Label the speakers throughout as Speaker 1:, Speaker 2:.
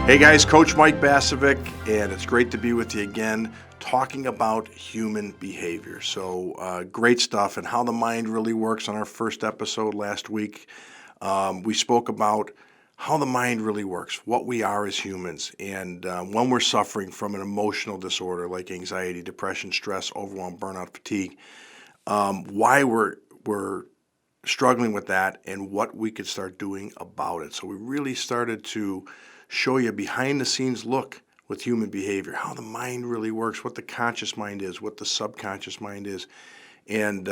Speaker 1: Hey guys, Coach Mike Basevic, and it's great to be with you again, talking about human behavior. So great stuff and how the mind really works. On our first episode last week, we spoke about how the mind really works, what we are as humans, and when we're suffering from an emotional disorder like anxiety, depression, stress, overwhelm, burnout, fatigue, why we're struggling with that and what we could start doing about it. So we really started to show you a behind the scenes look with human behavior, how the mind really works, what the conscious mind is, what the subconscious mind is, and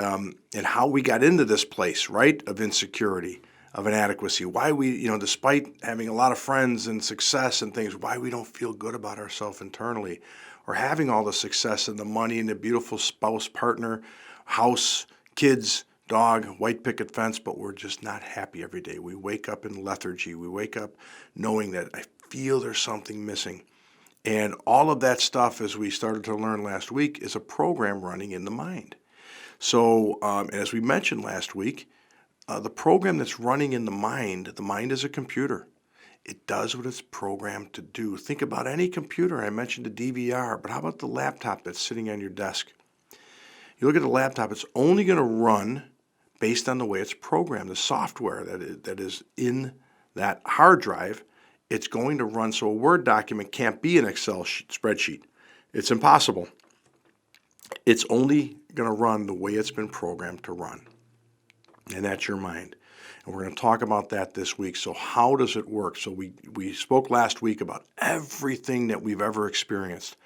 Speaker 1: how we got into this place, right, of insecurity, of inadequacy, why we, despite having a lot of friends and success and things, why we don't feel good about ourselves internally, or having all the success and the money and the beautiful spouse, partner, house, kids, dog, white picket fence, but we're just not happy every day. We wake up in lethargy. We wake up knowing that I feel there's something missing. And all of that stuff, as we started to learn last week, is a program running in the mind. So, as we mentioned last week, the program that's running in the mind is a computer. It does what it's programmed to do. Think about any computer. I mentioned the DVR, but how about the laptop that's sitting on your desk? You look at the laptop, it's only going to run based on the way it's programmed. The software that is in that hard drive, it's going to run. So a Word document can't be an Excel spreadsheet. It's impossible. It's only going to run the way it's been programmed to run. And that's your mind. And we're going to talk about that this week. So how does it work? So we spoke last week about everything that we've ever experienced.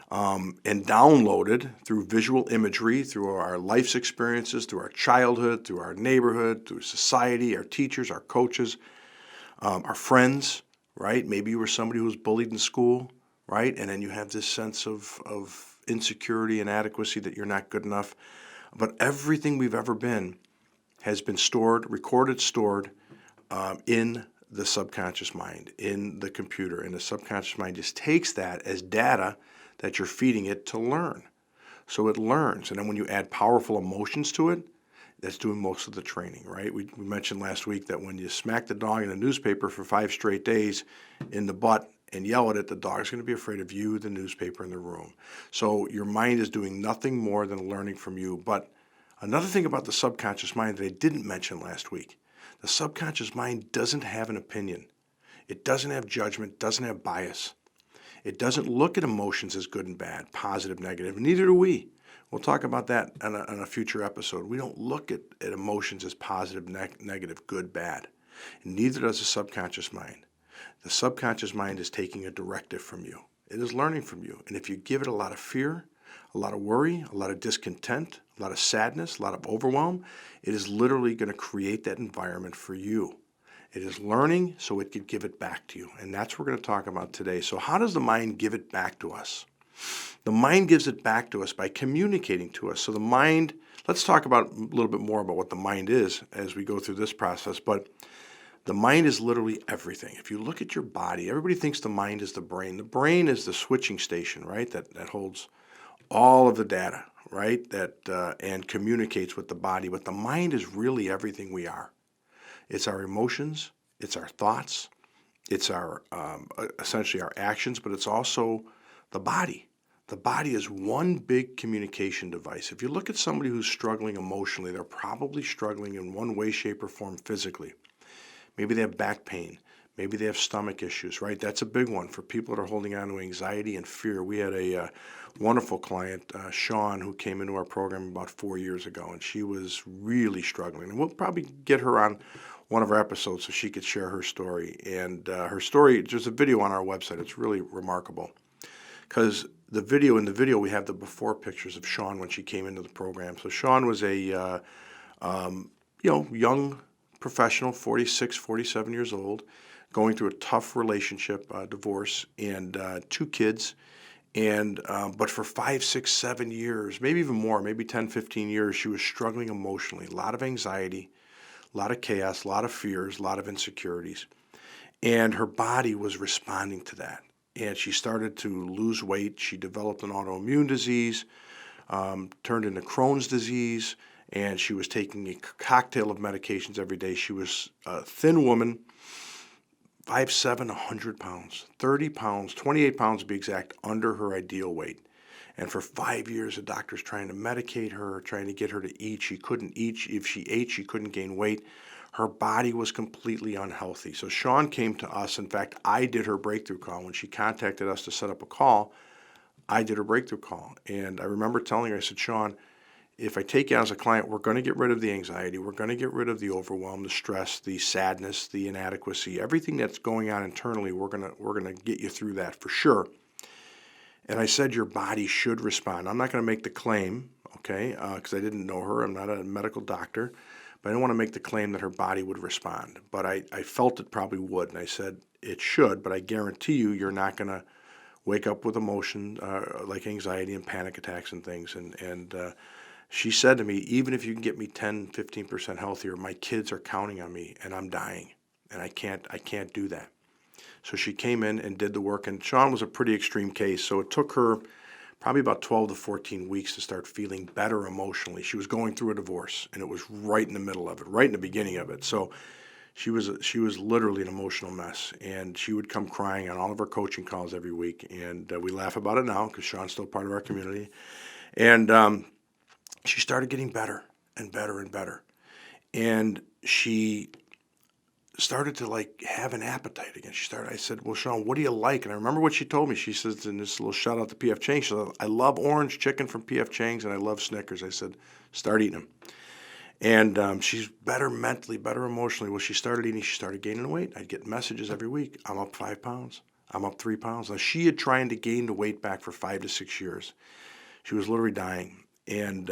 Speaker 1: And downloaded through visual imagery, through our life's experiences, through our childhood, through our neighborhood, through society, our teachers, our coaches, our friends, right? Maybe you were somebody who was bullied in school, right? And then you have this sense of insecurity, inadequacy, that you're not good enough. But everything we've ever been has been recorded, stored in the subconscious mind, in the computer. And the subconscious mind just takes that as data that you're feeding it to learn. So it learns. And then when you add powerful emotions to it, that's doing most of the training, right? We mentioned last week that when you smack the dog in a newspaper for 5 straight days in the butt and yell at it, the dog's going to be afraid of you, the newspaper, in the room. So your mind is doing nothing more than learning from you. But another thing about the subconscious mind that I didn't mention last week, the subconscious mind doesn't have an opinion. It doesn't have judgment, doesn't have bias. It doesn't look at emotions as good and bad, positive, negative, and neither do we. We'll talk about that on a future episode. We don't look at emotions as positive, negative, good, bad. And neither does the subconscious mind. The subconscious mind is taking a directive from you. It is learning from you. And if you give it a lot of fear, a lot of worry, a lot of discontent, a lot of sadness, a lot of overwhelm, it is literally going to create that environment for you. It is learning so it could give it back to you. And that's what we're going to talk about today. So how does the mind give it back to us? The mind gives it back to us by communicating to us. So the mind, let's talk about a little bit more about what the mind is as we go through this process. But the mind is literally everything. If you look at your body, everybody thinks the mind is the brain. The brain is the switching station, right? That holds all of the data, right? And communicates with the body. But the mind is really everything we are. It's our emotions, it's our thoughts, it's our essentially our actions, but it's also the body. The body is one big communication device. If you look at somebody who's struggling emotionally, they're probably struggling in one way, shape, or form physically. Maybe they have back pain. Maybe they have stomach issues, right? That's a big one for people that are holding on to anxiety and fear. We had a wonderful client, Sean, who came into our program about 4 years ago, and she was really struggling. And we'll probably get her on one of our episodes so she could share her story. And her story, there's a video on our website. It's really remarkable because in the video we have the before pictures of Sean when she came into the program. So Sean was a young professional, 46, 47 years old, going through a tough relationship, divorce, and 2 kids. And but for 5, 6, 7 years, maybe even more, maybe 10, 15 years, she was struggling emotionally, a lot of anxiety, a lot of chaos, a lot of fears, a lot of insecurities. And her body was responding to that. And she started to lose weight. She developed an autoimmune disease, turned into Crohn's disease, and she was taking a cocktail of medications every day. She was a thin woman, 5'7", 100 pounds, 30 pounds, 28 pounds to be exact, under her ideal weight. And for 5 years, the doctor's trying to medicate her, trying to get her to eat. She couldn't eat. If she ate, she couldn't gain weight. Her body was completely unhealthy. So Sean came to us. In fact, I did her breakthrough call. When she contacted us to set up a call, I did her breakthrough call. And I remember telling her, I said, Sean, if I take you as a client, we're going to get rid of the anxiety. We're going to get rid of the overwhelm, the stress, the sadness, the inadequacy, everything that's going on internally. We're going to get you through that for sure. And I said your body should respond. I'm not going to make the claim, okay, because I didn't know her. I'm not a medical doctor, but I didn't want to make the claim that her body would respond. But I felt it probably would, and I said it should, but I guarantee you you're not going to wake up with emotion like anxiety and panic attacks and things. And she said to me, even if you can get me 10, 15% healthier, my kids are counting on me, and I'm dying, and I can't do that. So she came in and did the work, and Sean was a pretty extreme case, so it took her probably about 12 to 14 weeks to start feeling better emotionally. She was going through a divorce, and it was right in the middle of it, right in the beginning of it. So she was literally an emotional mess, and she would come crying on all of our coaching calls every week, and we laugh about it now because Sean's still part of our community. And she started getting better and better and better, and she started to like have an appetite again. I said, well, Sean, what do you like? And I remember what she told me. She says, in this little shout out to P.F. Chang's, she said, I love orange chicken from P.F. Chang's and I love Snickers. I said, start eating them. And she's better mentally, better emotionally. Well, she started eating, she started gaining weight. I'd get messages every week. I'm up 5 pounds. I'm up 3 pounds. Now, she had tried to gain the weight back for 5 to 6 years. She was literally dying. And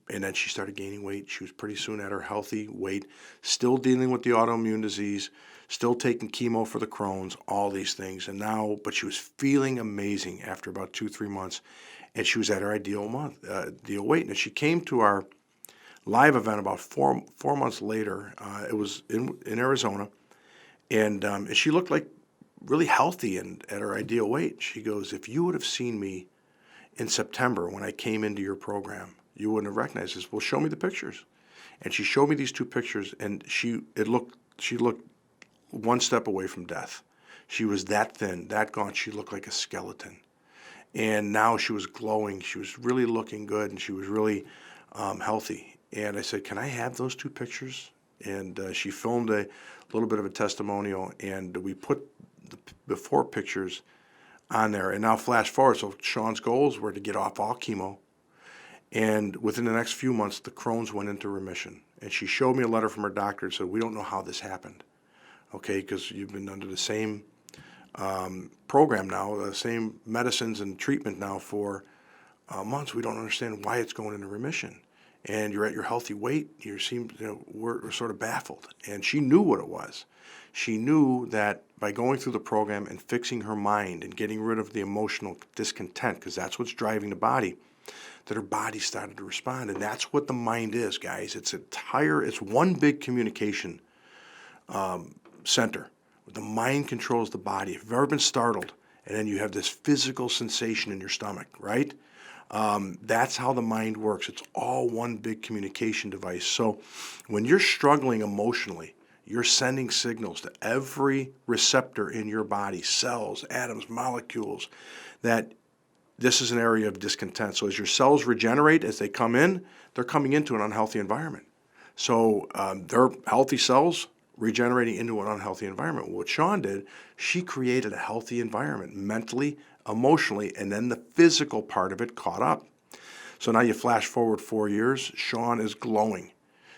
Speaker 1: then she started gaining weight. She was pretty soon at her healthy weight, still dealing with the autoimmune disease, still taking chemo for the Crohn's, all these things. And now, but she was feeling amazing after about 2-3 months, and she was at her ideal weight. And she came to our live event about four months later. It was in Arizona, and she looked like really healthy and at her ideal weight. She goes, if you would have seen me in September when I came into your program, you wouldn't have recognized this. Well, show me the pictures. And she showed me these 2 pictures, and she looked one step away from death. She was that thin, that gaunt. She looked like a skeleton. And now she was glowing. She was really looking good, and she was really healthy. And I said, can I have those 2 pictures? And she filmed a little bit of a testimonial, and we put the before pictures on there. And now flash forward. So Sean's goals were to get off all chemo. And within the next few months, the Crohn's went into remission. And she showed me a letter from her doctor and said, we don't know how this happened, okay, because you've been under the same program now, the same medicines and treatment now for months. We don't understand why it's going into remission. And you're at your healthy weight. We're sort of baffled. And she knew what it was. She knew that by going through the program and fixing her mind and getting rid of the emotional discontent, because that's what's driving the body, that her body started to respond. And that's what the mind is, guys. It's one big communication center. The mind controls the body. If you've ever been startled and then you have this physical sensation in your stomach, right? That's how the mind works. It's all one big communication device. So when you're struggling emotionally, you're sending signals to every receptor in your body, cells, atoms, molecules, that this is an area of discontent. So as your cells regenerate, as they come in, they're coming into an unhealthy environment. So they're healthy cells regenerating into an unhealthy environment. What Sean did, she created a healthy environment mentally, emotionally, and then the physical part of it caught up. So now you flash forward 4 years, Sean is glowing.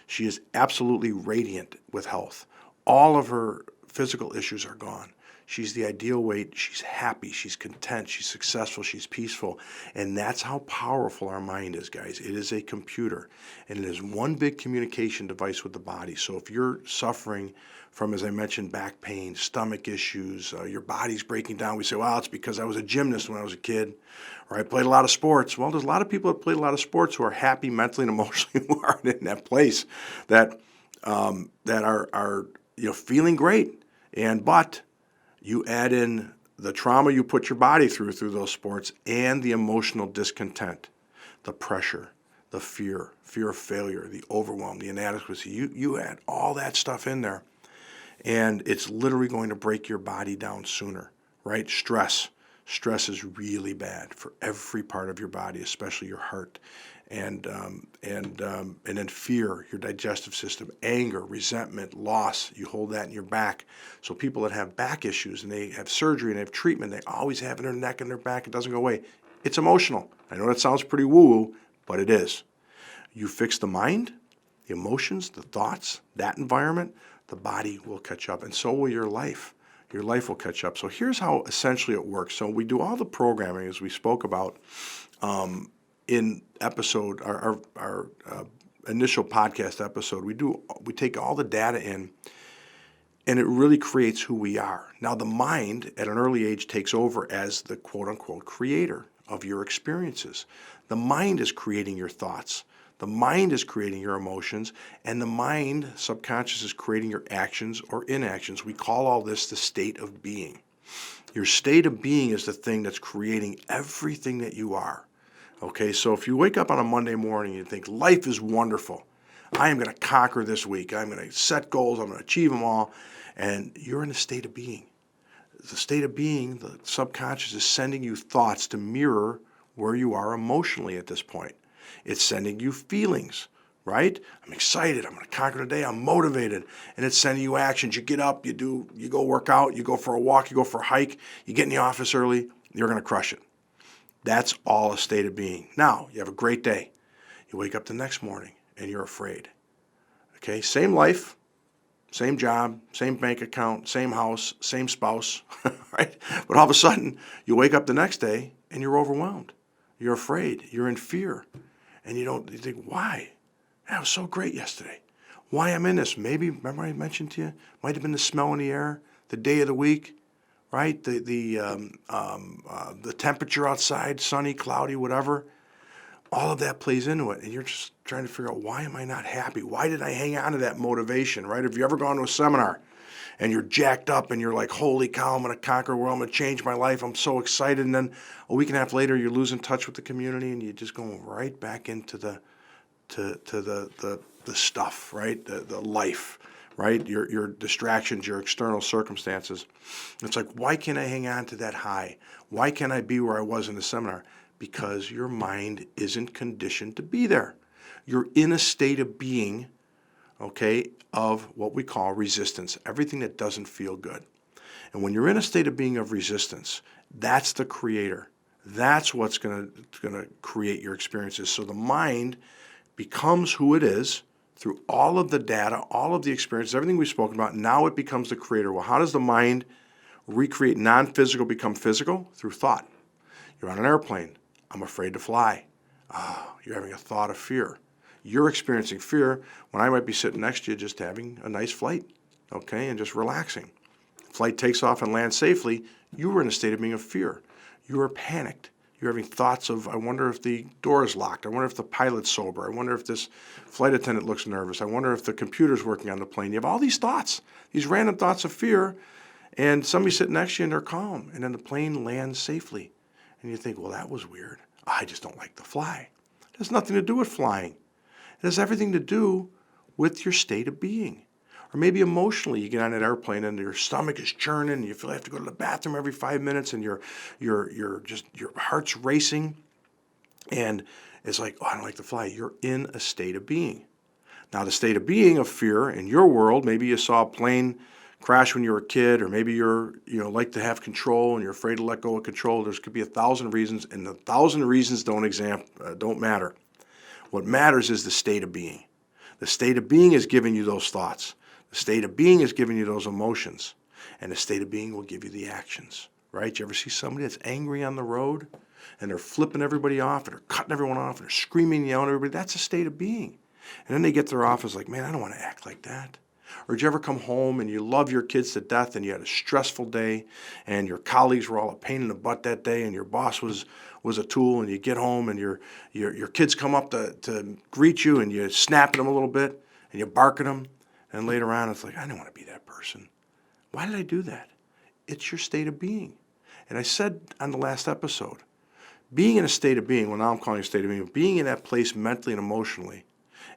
Speaker 1: She is absolutely radiant with health. All of her physical issues are gone. She's the ideal weight. She's happy. She's content. She's successful. She's peaceful. And that's how powerful our mind is, guys. It is a computer, and it is one big communication device with the body. So if you're suffering from, as I mentioned, back pain, stomach issues, your body's breaking down, we say, well, it's because I was a gymnast when I was a kid, or I played a lot of sports. Well, there's a lot of people that played a lot of sports who are happy mentally and emotionally, who aren't in that place, that are feeling great. But you add in the trauma you put your body through those sports, and the emotional discontent, the pressure, the fear of failure, the overwhelm, the inadequacy. You add all that stuff in there, And it's literally going to break your body down sooner, right? Stress is really bad for every part of your body, especially your heart. And then fear, your digestive system, anger, resentment, loss, you hold that in your back. So people that have back issues and they have surgery and they have treatment, they always have in their neck and their back, it doesn't go away. It's emotional. I know that sounds pretty woo-woo, but it is. You fix the mind, the emotions, the thoughts, that environment, the body will catch up, and so will your life. Your life will catch up. So here's how essentially it works. So we do all the programming as we spoke about in episode our initial podcast episode. We take all the data in, and it really creates who we are. Now the mind at an early age takes over as the quote unquote creator of your experiences. The mind is creating your thoughts. The mind is creating your emotions, and the mind, subconscious, is creating your actions or inactions. We call all this the state of being. Your state of being is the thing that's creating everything that you are. Okay, so if you wake up on a Monday morning and you think, life is wonderful, I am going to conquer this week, I'm going to set goals, I'm going to achieve them all, and you're in a state of being. The state of being, the subconscious, is sending you thoughts to mirror where you are emotionally at this point. It's sending you feelings, right? I'm excited. I'm going to conquer today. I'm motivated. And it's sending you actions. You get up, you go work out, you go for a walk, you go for a hike, you get in the office early, you're going to crush it. That's all a state of being. Now, you have a great day. You wake up the next morning and you're afraid. Okay, same life, same job, same bank account, same house, same spouse, right? But all of a sudden, you wake up the next day and you're overwhelmed. You're afraid. You're in fear. And you think, why? That was so great yesterday. Why I'm in this? Maybe, remember I mentioned to you, might have been the smell in the air, the day of the week, right? The temperature outside, sunny, cloudy, whatever. All of that plays into it. And you're just trying to figure out, why am I not happy? Why did I hang on to that motivation, right? Have you ever gone to a seminar and you're jacked up and you're like, holy cow, I'm going to conquer the world, I'm going to change my life, I'm so excited, and then a week and a half later you're losing touch with the community and you're just going right back into the stuff, right? The life, right? Your distractions, your external circumstances. It's like, why can't I hang on to that high? Why can't I be where I was in the seminar? Because your mind isn't conditioned to be there. You're in a state of being, okay, of what we call resistance, everything that doesn't feel good. And when you're in a state of being of resistance, that's the creator. That's what's going to create your experiences. So the mind becomes who it is through all of the data, all of the experiences, everything we've spoken about. Now it becomes the creator. Well, how does the mind recreate non-physical become physical? Through thought. You're on an airplane. I'm afraid to fly. You're having a thought of fear. You're experiencing fear when I might be sitting next to you just having a nice flight, okay, and just relaxing. Flight takes off and lands safely. You were in a state of being of fear. You were panicked. You're having thoughts of, I wonder if the door is locked. I wonder if the pilot's sober. I wonder if this flight attendant looks nervous. I wonder if the computer's working on the plane. You have all these thoughts, these random thoughts of fear, and somebody's sitting next to you and they're calm, and then the plane lands safely. And you think, well, that was weird. I just don't like to fly. It has nothing to do with flying. It has everything to do with your state of being. Or maybe emotionally, you get on an airplane and your stomach is churning, and you feel you have to go to the bathroom every 5 minutes, and your heart's racing, and it's like, oh, I don't like to fly. You're in a state of being. Now, the state of being of fear in your world, maybe you saw a plane crash when you were a kid, or maybe you're like to have control and you're afraid to let go of control. There could be 1,000 reasons, and the 1,000 reasons don't matter. What matters is the state of being. The state of being is giving you those thoughts. The state of being is giving you those emotions. And the state of being will give you the actions, right? You ever see somebody that's angry on the road and they're flipping everybody off and they're cutting everyone off and they're screaming and yelling at everybody? That's a state of being. And then they get to their office like, man, I don't want to act like that. Or did you ever come home and you love your kids to death and you had a stressful day and your colleagues were all a pain in the butt that day and your boss was a tool, and you get home and your kids come up to greet you and you snap at them a little bit and you bark at them, and later on it's like, I don't want to be that person. Why did I do that? It's your state of being. And I said on the last episode, being in a state of being, well, now I'm calling it a state of being in that place mentally and emotionally,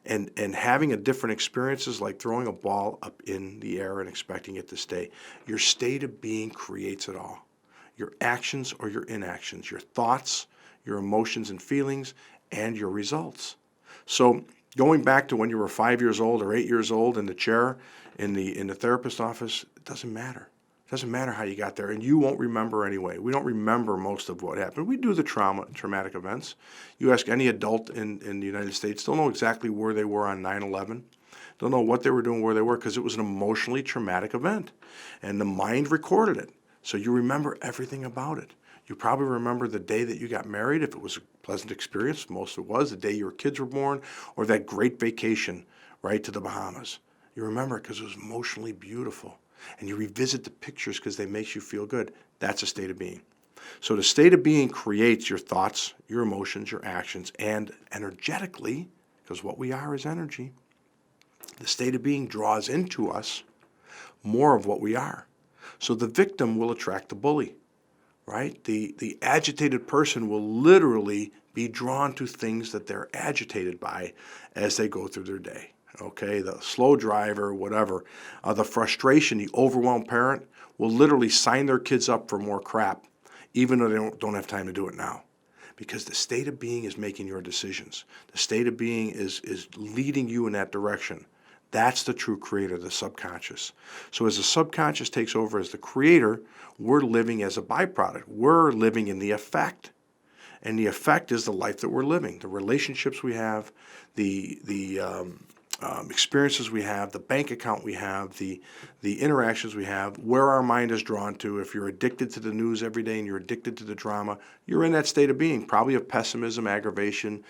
Speaker 1: and having a different experiences like throwing a ball up in the air and expecting it to stay. Your state of being creates it all. Your actions or your inactions, your thoughts, your emotions and feelings, and your results. So going back to when you were 5 years old or 8 years old in the chair in the therapist office, it doesn't matter. It doesn't matter how you got there, and you won't remember anyway. We don't remember most of what happened. We do the traumatic events. You ask any adult in the United States, they'll know exactly where they were on 9/11. They'll know what they were doing, where they were, because it was an emotionally traumatic event, and the mind recorded it. So you remember everything about it. You probably remember the day that you got married, if it was a pleasant experience, most of it was, the day your kids were born, or that great vacation, right, to the Bahamas. You remember it because it was emotionally beautiful. And you revisit the pictures because they make you feel good. That's a state of being. So the state of being creates your thoughts, your emotions, your actions, and energetically, because what we are is energy, the state of being draws into us more of what we are. So the victim will attract the bully, right? The agitated person will literally be drawn to things that they're agitated by as they go through their day. Okay, the slow driver, whatever, the frustration, the overwhelmed parent will literally sign their kids up for more crap, even though they don't have time to do it now. Because the state of being is making your decisions. The state of being is leading you in that direction. That's the true creator, the subconscious. So as the subconscious takes over as the creator, we're living as a byproduct. We're living in the effect. And the effect is the life that we're living, the relationships we have, the experiences we have, the bank account we have, the interactions we have, where our mind is drawn to. If you're addicted to the news every day and you're addicted to the drama, you're in that state of being, probably of pessimism, aggravation,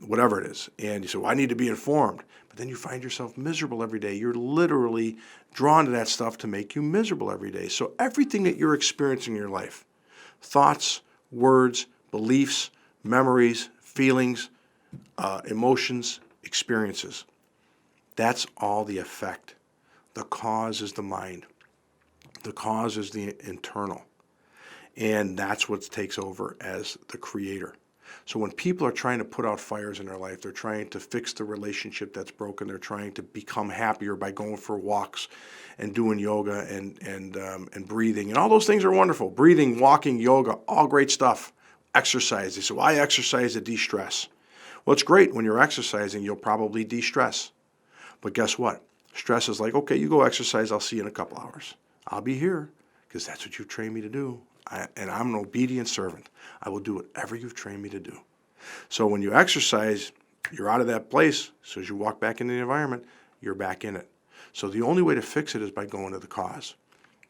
Speaker 1: whatever it is. And you say, well, I need to be informed. But then you find yourself miserable every day. You're literally drawn to that stuff to make you miserable every day. So everything that you're experiencing in your life, thoughts, words, beliefs, memories, feelings, emotions, experiences, that's all the effect. The cause is the mind. The cause is the internal. And that's what takes over as the creator. So when people are trying to put out fires in their life, they're trying to fix the relationship that's broken, they're trying to become happier by going for walks and doing yoga and breathing. And all those things are wonderful. Breathing, walking, yoga, all great stuff. Exercise. They say, well, I exercise to de-stress. Well, it's great. When you're exercising, you'll probably de-stress. But guess what? Stress is like, okay, you go exercise. I'll see you in a couple hours. I'll be here because that's what you've trained me to do. And I'm an obedient servant. I will do whatever you've trained me to do. So when you exercise, you're out of that place. As soon as you walk back into the environment, you're back in it. So the only way to fix it is by going to the cause.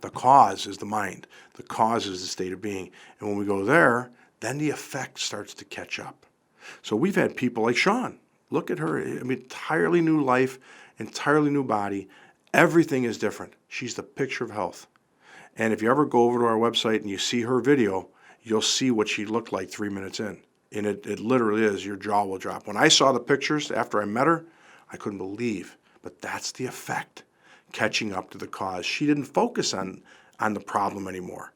Speaker 1: The cause is the mind. The cause is the state of being. And when we go there, then the effect starts to catch up. So we've had people like Sean. Look at her. I mean, entirely new life, entirely new body. Everything is different. She's the picture of health. And if you ever go over to our website and you see her video, you'll see what she looked like 3 minutes in. And it literally is, your jaw will drop. When I saw the pictures after I met her, I couldn't believe. But that's the effect, catching up to the cause. She didn't focus on the problem anymore.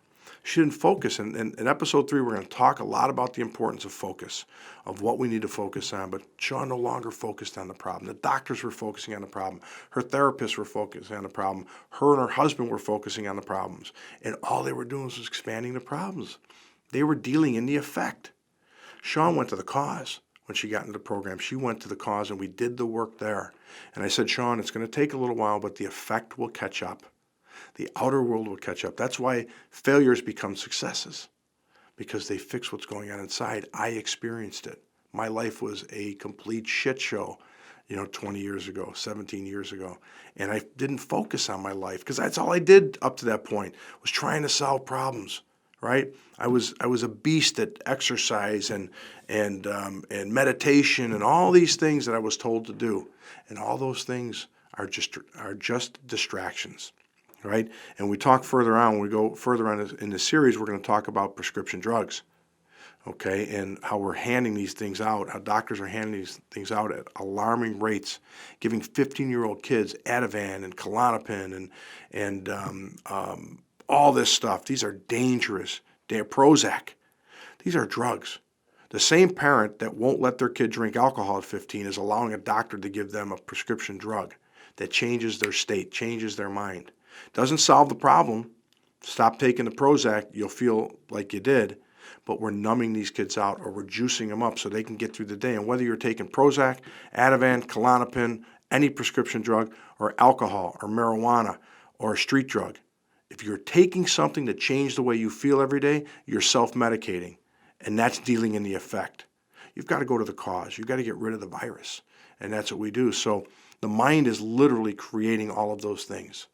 Speaker 1: She didn't focus. And in episode 3, we're going to talk a lot about the importance of focus, of what we need to focus on. But Sean no longer focused on the problem. The doctors were focusing on the problem. Her therapists were focusing on the problem. Her and her husband were focusing on the problems. And all they were doing was expanding the problems. They were dealing in the effect. Sean went to the cause when she got into the program. She went to the cause, and we did the work there. And I said, Sean, it's going to take a little while, but the effect will catch up. The outer world will catch up. That's why failures become successes, because they fix what's going on inside. I experienced it. My life was a complete shit show, 20 years ago, 17 years ago. And I didn't focus on my life because that's all I did up to that point, was trying to solve problems, right? I was a beast at exercise and meditation and all these things that I was told to do. And all those things are just distractions. Right? And we talk further on, when we go further on in the series, we're going to talk about prescription drugs, okay, and how we're handing these things out, how doctors are handing these things out at alarming rates, giving 15-year-old kids Ativan and Klonopin and all this stuff. These are dangerous. Prozac. These are drugs. The same parent that won't let their kid drink alcohol at 15 is allowing a doctor to give them a prescription drug that changes their state, changes their mind. Doesn't solve the problem. Stop taking the Prozac, you'll feel like you did, but we're numbing these kids out, or we're juicing them up so they can get through the day. And whether you're taking Prozac, Ativan, Klonopin, any prescription drug, or alcohol, or marijuana, or a street drug, if you're taking something to change the way you feel every day, you're self-medicating, and that's dealing in the effect. You've got to go to the cause. You've got to get rid of the virus, and that's what we do. So the mind is literally creating all of those things.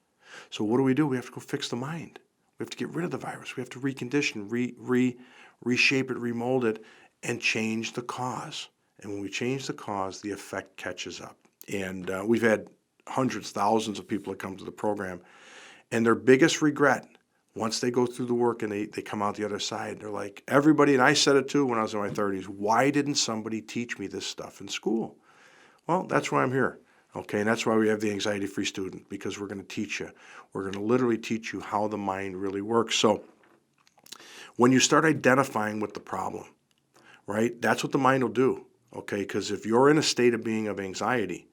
Speaker 1: So what do? We have to go fix the mind. We have to get rid of the virus. We have to recondition, reshape it, remold it, and change the cause. And when we change the cause, the effect catches up. And we've had hundreds, thousands of people that come to the program, and their biggest regret, once they go through the work and they come out the other side, they're like, everybody, and I said it too when I was in my 30s, why didn't somebody teach me this stuff in school? Well, that's why I'm here. Okay, and that's why we have the anxiety-free student, because we're going to teach you. We're going to literally teach you how the mind really works. So when you start identifying with the problem, right, that's what the mind will do, okay? Because if you're in a state of being of anxiety,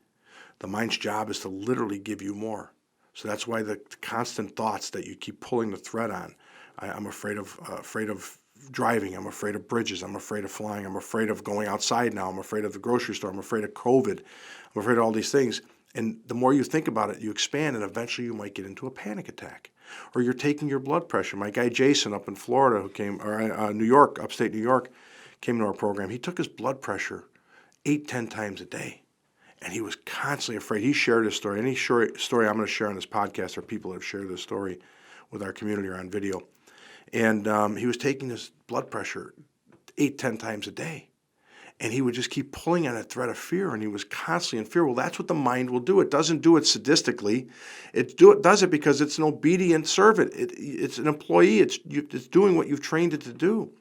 Speaker 1: the mind's job is to literally give you more. So that's why the constant thoughts that you keep pulling the thread on. I'm afraid of driving. I'm afraid of bridges. I'm afraid of flying. I'm afraid of going outside now. I'm afraid of the grocery store. I'm afraid of COVID. I'm afraid of all these things. And the more you think about it, you expand, and eventually you might get into a panic attack. Or you're taking your blood pressure. My guy Jason up in Florida, who came, or New York, upstate New York, came to our program. He took his blood pressure 8-10 times a day. And he was constantly afraid. He shared his story. Any story I'm going to share on this podcast are people that have shared this story with our community or on video. And he was taking his blood pressure 8-10 times a day. And he would just keep pulling on a thread of fear, and he was constantly in fear. Well, that's what the mind will do. It doesn't do it sadistically. It does it because it's an obedient servant. It's an employee. It's doing what you've trained it to do.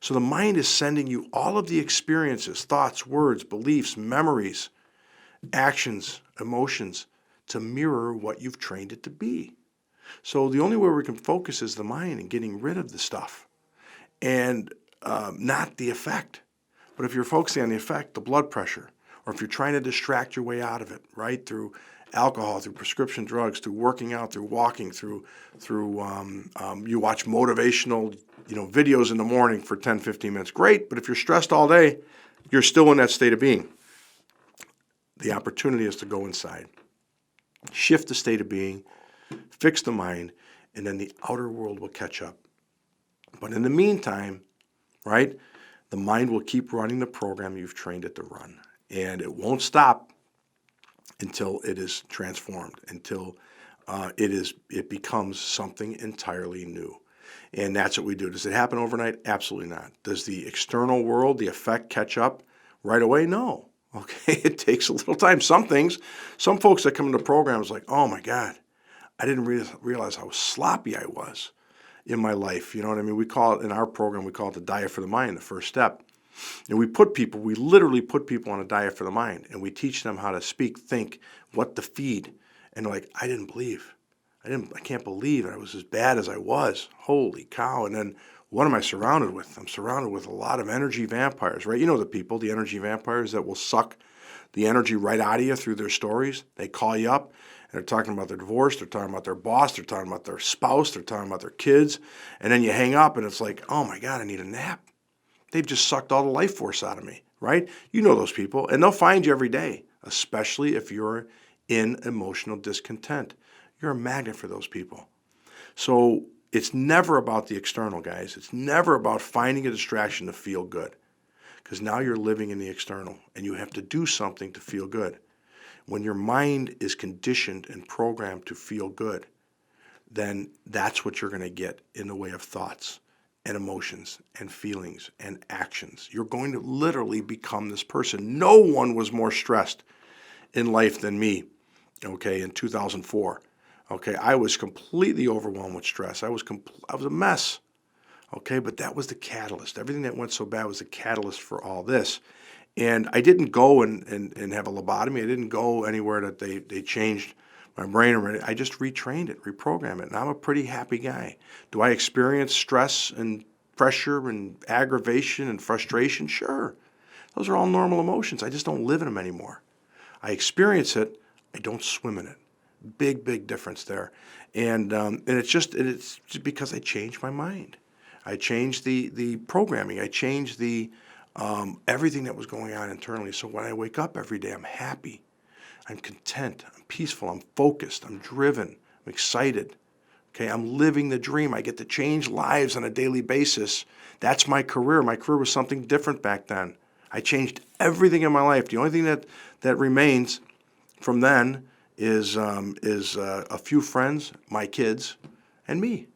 Speaker 1: So the mind is sending you all of the experiences, thoughts, words, beliefs, memories, actions, emotions, to mirror what you've trained it to be. So the only way we can focus is the mind and getting rid of the stuff, and not the effect. But if you're focusing on the effect, the blood pressure, or if you're trying to distract your way out of it, right, through alcohol, through prescription drugs, through working out, through walking, through you watch motivational videos in the morning for 10-15 minutes, great. But if you're stressed all day, you're still in that state of being. The opportunity is to go inside, shift the state of being, fix the mind, and then the outer world will catch up. But in the meantime, right, the mind will keep running the program you've trained it to run. And it won't stop until it is transformed, until it becomes something entirely new. And that's what we do. Does it happen overnight? Absolutely not. Does the external world, the effect, catch up right away? No. Okay, it takes a little time. Some folks that come into programs like, oh my God, I didn't realize how sloppy I was in my life. You know what I mean? We call it, in our program, we call it the diet for the mind, the first step. And we literally put people on a diet for the mind, and we teach them how to speak, think, what to feed. And they're like, I can't believe I was as bad as I was. Holy cow. And then what am I surrounded with? I'm surrounded with a lot of energy vampires, right? You know the energy vampires that will suck the energy right out of you through their stories. They call you up, and they're talking about their divorce, they're talking about their boss, they're talking about their spouse, they're talking about their kids, and then you hang up, and it's like, oh my God, I need a nap. They've just sucked all the life force out of me, right? You know those people, and they'll find you every day, especially if you're in emotional discontent. You're a magnet for those people. So it's never about the external, guys. It's never about finding a distraction to feel good, because now you're living in the external, and you have to do something to feel good. When your mind is conditioned and programmed to feel good, then that's what you're going to get in the way of thoughts and emotions and feelings and actions. You're going to literally become this person. No one was more stressed in life than me, okay, in 2004. Okay, I was completely overwhelmed with stress. I was a mess. Okay, but that was the catalyst. Everything that went so bad was the catalyst for all this. And I didn't go and have a lobotomy. I didn't go anywhere that they changed my brain or anything. I just retrained it, reprogrammed it, and I'm a pretty happy guy. Do I experience stress and pressure and aggravation and frustration? Sure. Those are all normal emotions. I just don't live in them anymore. I experience it. I don't swim in it. Big, big difference there. And it's just because I changed my mind. I changed the programming. I changed the everything that was going on internally. So when I wake up every day, I'm happy. I'm content. I'm peaceful. I'm focused. I'm driven. I'm excited. Okay, I'm living the dream. I get to change lives on a daily basis. That's my career. My career was something different back then. I changed everything in my life. The only thing that remains from then is a few friends, my kids, and me.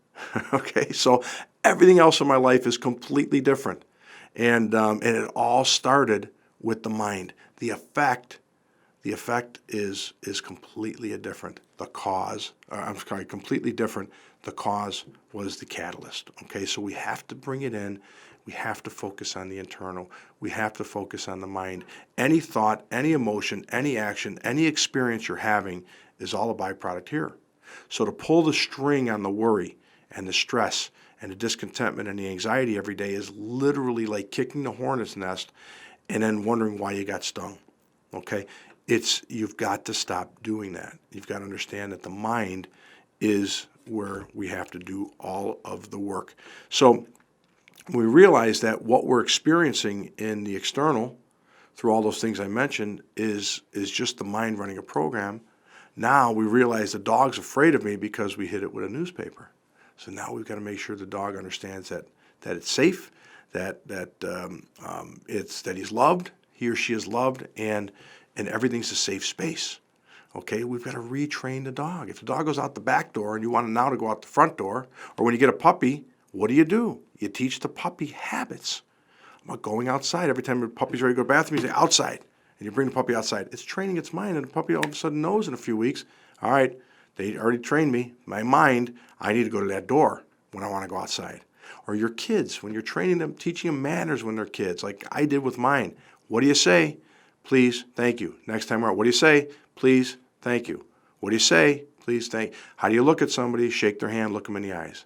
Speaker 1: Okay, so everything else in my life is completely different, and it all started with the mind. The effect is completely different. The cause, completely different. The cause was the catalyst. Okay, so we have to bring it in. We have to focus on the internal. We have to focus on the mind. Any thought, any emotion, any action, any experience you're having is all a byproduct here. So to pull the string on the worry and the stress and the discontentment and the anxiety every day is literally like kicking the hornet's nest and then wondering why you got stung. Okay? You've got to stop doing that. You've got to understand that the mind is where we have to do all of the work. So we realize that what we're experiencing in the external through all those things I mentioned is just the mind running a program. Now we realize the dog's afraid of me because we hit it with a newspaper. So now we've got to make sure the dog understands that it's safe, that he's loved, he or she is loved, and everything's a safe space. Okay, we've got to retrain the dog. If the dog goes out the back door and you want it now to go out the front door, or when you get a puppy, what do? You teach the puppy habits about going outside. Every time the puppy's ready to go to the bathroom, you say outside, and you bring the puppy outside. It's training its mind, and the puppy all of a sudden knows in a few weeks, all right, they already trained me, my mind, I need to go to that door when I want to go outside. Or your kids, when you're training them, teaching them manners when they're kids, like I did with mine. What do you say? Please, thank you. Next time around, what do you say? Please, thank you. What do you say? Please, thank you. How do you look at somebody? Shake their hand, look them in the eyes.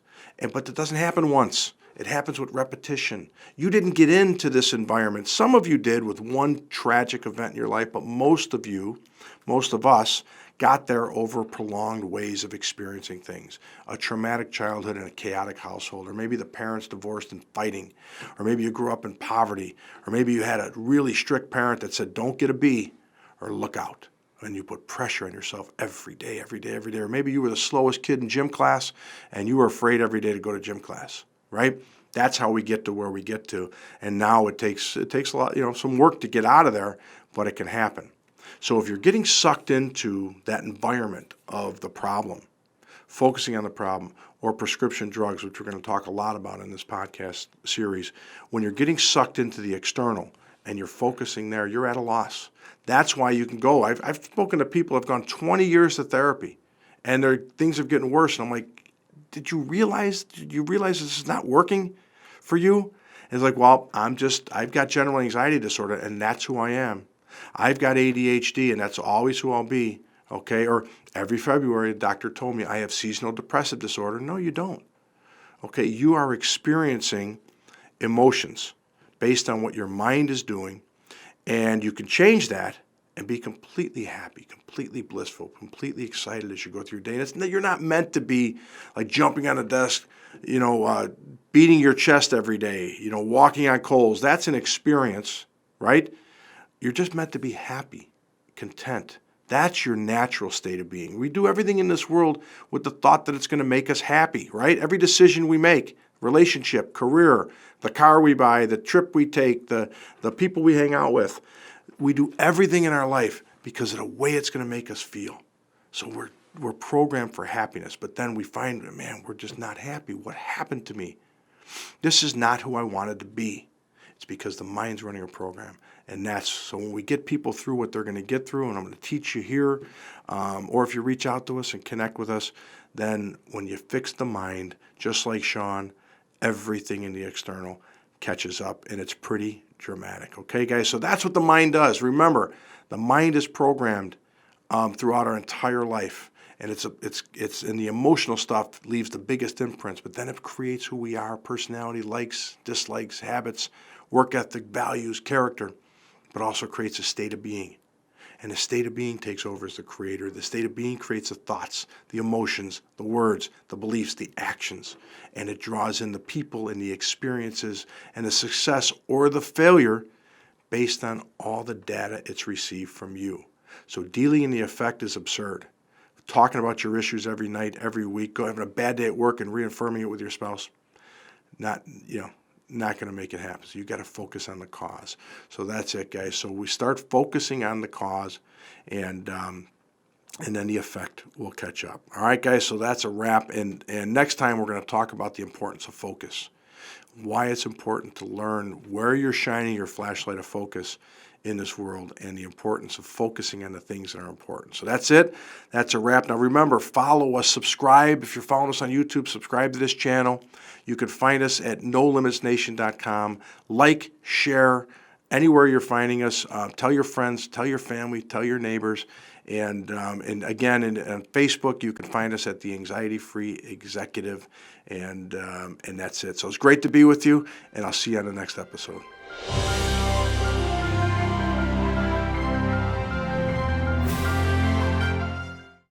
Speaker 1: But it doesn't happen once. It happens with repetition. You didn't get into this environment. Some of you did with one tragic event in your life, but most of us, got there over prolonged ways of experiencing things. A traumatic childhood in a chaotic household, or maybe the parents divorced and fighting, or maybe you grew up in poverty, or maybe you had a really strict parent that said, don't get a B, or look out. And you put pressure on yourself every day. Or maybe you were the slowest kid in gym class, and you were afraid every day to go to gym class, right? That's how we get to where we get to. And now it takes a lot, some work to get out of there, but it can happen. So if you're getting sucked into that environment of the problem, focusing on the problem, or prescription drugs, which we're going to talk a lot about in this podcast series, when you're getting sucked into the external and you're focusing there, you're at a loss. That's why you can go. I've spoken to people who have gone 20 years to therapy, and things are getting worse. And I'm like, did you realize this is not working for you? And it's like, well, I've got general anxiety disorder, and that's who I am. I've got ADHD, and that's always who I'll be. Okay? Or every February, the doctor told me I have seasonal depressive disorder. No, you don't. Okay? You are experiencing emotions based on what your mind is doing, and you can change that and be completely happy, completely blissful, completely excited as you go through your day. You're not meant to be like jumping on a desk, beating your chest every day, walking on coals. That's an experience, right? You're just meant to be happy, content. That's your natural state of being. We do everything in this world with the thought that it's going to make us happy, right? Every decision we make, relationship, career, the car we buy, the trip we take, the people we hang out with, we do everything in our life because of the way it's going to make us feel. So we're programmed for happiness, but then we find, man, we're just not happy. What happened to me? This is not who I wanted to be. It's because the mind's running a program. And so when we get people through what they're going to get through, and I'm going to teach you here, or if you reach out to us and connect with us, then when you fix the mind, just like Sean, everything in the external catches up, and it's pretty dramatic. Okay, guys? So that's what the mind does. Remember, the mind is programmed throughout our entire life. And it's in the emotional stuff leaves the biggest imprints, but then it creates who we are, personality, likes, dislikes, habits, work ethic, values, character, but also creates a state of being. And the state of being takes over as the creator. The state of being creates the thoughts, the emotions, the words, the beliefs, the actions. And it draws in the people and the experiences and the success or the failure based on all the data it's received from you. So dealing in the effect is absurd. Talking about your issues every night, every week, having a bad day at work and reaffirming it with your spouse, not going to make it happen. So you've got to focus on the cause. So that's it, guys. So we start focusing on the cause, and then the effect will catch up. All right, guys. So that's a wrap. And next time we're going to talk about the importance of focus, why it's important to learn where you're shining your flashlight of focus in this world, and the importance of focusing on the things that are important. So that's it. That's a wrap. Now remember, follow us, subscribe. If you're following us on YouTube, subscribe to this channel. You can find us at nolimitsnation.com. Like, share, anywhere you're finding us. Tell your friends, tell your family, tell your neighbors. And again, on Facebook, you can find us at the Anxiety Free Executive. And that's it. So it's great to be with you, and I'll see you on the next episode.